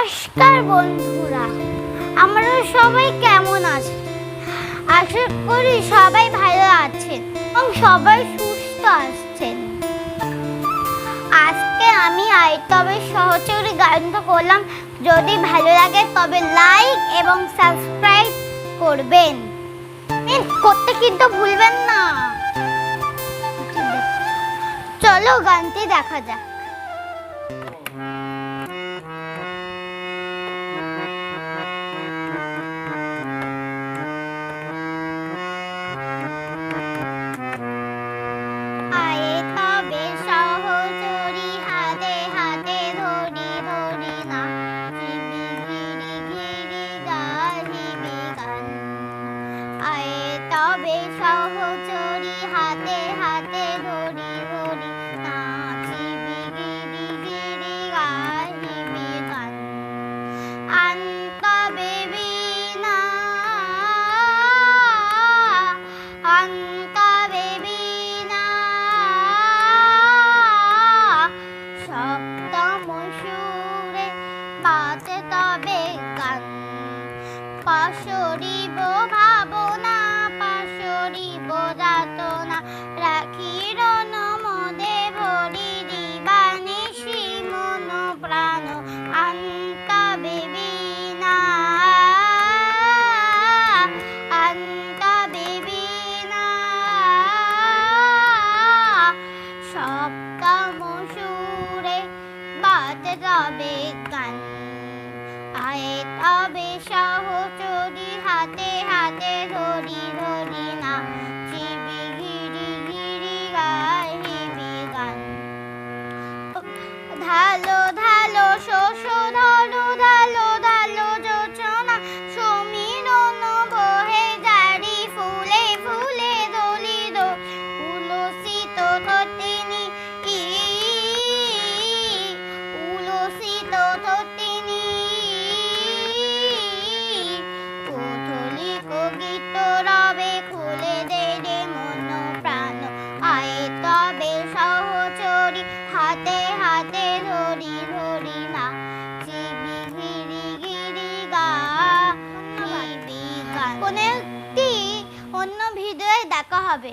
নমস্কার বন্ধুরা, আমরা সবাই কেমন আছি? আশা করি সবাই ভালো আছেন এবং সবাই সুস্থ আছেন। আজকে আমি তবে সহচরী গানটা করলাম। যদি ভালো লাগে তবে লাইক এবং সাবস্ক্রাইব করবেন, করতে কিন্তু ভুলবেন না। চলো গানটি দেখা যাক। তবে সহচরী হাতে হাতে ধরি ধরি নাচিবি গিরি গিরি গাহিবি গান। আনতবে বীণা আনতবে বীণা সপ্তম সুরে বাজে তবে গান। পাশরিব ভাবনা পাশরিব যাতনা রাখির নমদে ভরি দিবানিশি মন প্রাণ। আনতবে বীণা আনতবে বীণা সপ্তম সুরে বাজে তবে গান। তবে সহচরী হাতে হাতে ধরি ধরি নাচিবি গিরি গিরি গাহিবি গান। ধালো ধালো শোষ ধলো ধালো ধালো যোচনা সমীরণ বহে জারি ফুলে ফুলে দলিত উলসিত তটিনী উলসিত তটিনী গীত রবে খুলে দে রে মন প্রাণ। তবে সহচরী হাতে হাতে ধরি ধরি নাচিবি গিরি গিরি গাহিবি গান। কোনো একটি অন্য ভিডিওয়ে দেখা হবে।